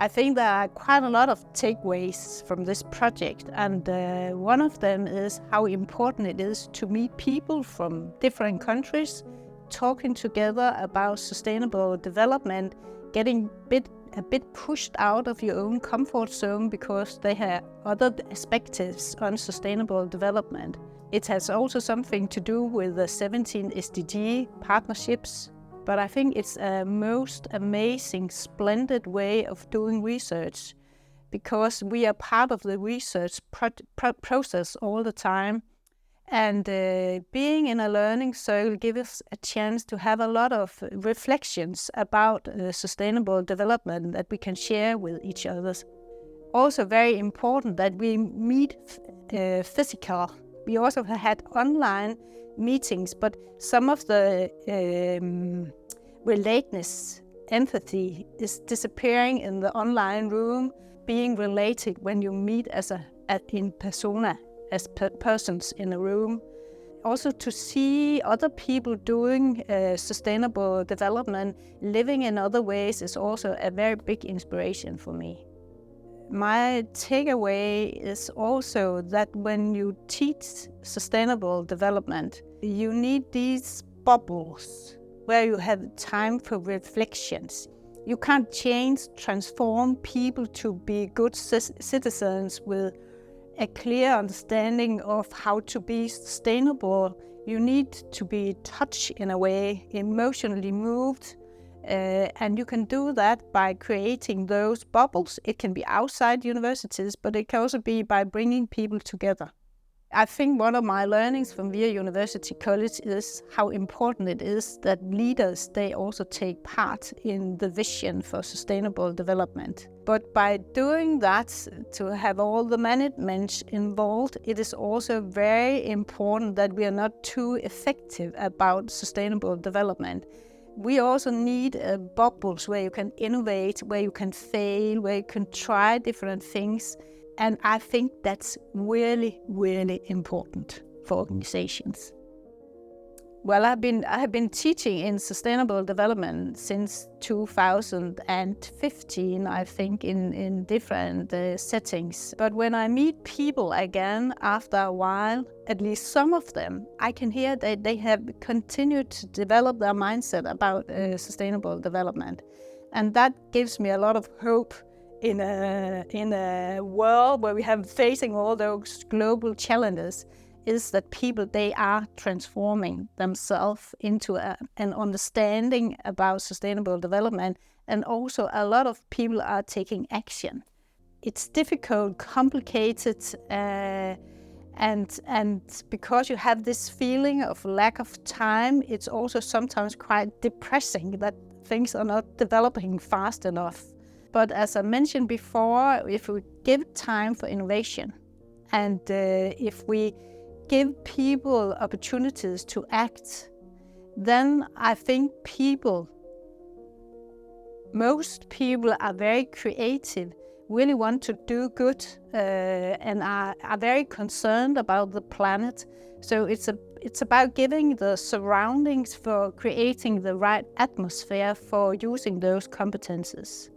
I think there are quite a lot of takeaways from this project, and one of them is how important it is to meet people from different countries, talking together about sustainable development, getting a bit pushed out of your own comfort zone because they have other perspectives on sustainable development. It has also something to do with the 17 SDG partnerships, but I think it's a most amazing, splendid way of doing research because we are part of the research process all the time. And being in a learning circle gives us a chance to have a lot of reflections about sustainable development that we can share with each other. Also very important that we meet physical. We also have had online meetings, but some of the relatedness, empathy is disappearing in the online room, being related when you meet in persona, as persons in a room. Also to see other people doing sustainable development, living in other ways is also a very big inspiration for me. My takeaway is also that when you teach sustainable development, you need these bubbles where you have time for reflections. You can't transform people to be good citizens with a clear understanding of how to be sustainable. You need to be touched in a way, emotionally moved, and you can do that by creating those bubbles. It can be outside universities, but it can also be by bringing people together. I think one of my learnings from Via University College is how important it is that leaders, they also take part in the vision for sustainable development. But by doing that, to have all the management involved, it is also very important that we are not too effective about sustainable development. We also need bubbles where you can innovate, where you can fail, where you can try different things. And I think that's really, really important for organizations. Well, I have been teaching in sustainable development since 2015, I think, in different settings. But when I meet people again after a while, at least some of them, I can hear that they have continued to develop their mindset about sustainable development. And that gives me a lot of hope in a world where we have facing all those global challenges, is that people, they are transforming themselves into an understanding about sustainable development, and also a lot of people are taking action. It's difficult, complicated, and because you have this feeling of lack of time, it's also sometimes quite depressing that things are not developing fast enough. But as I mentioned before, if we give time for innovation, and if we give people opportunities to act, then I think most people are very creative, really want to do good, and are very concerned about the planet. So it's about giving the surroundings for creating the right atmosphere for using those competences.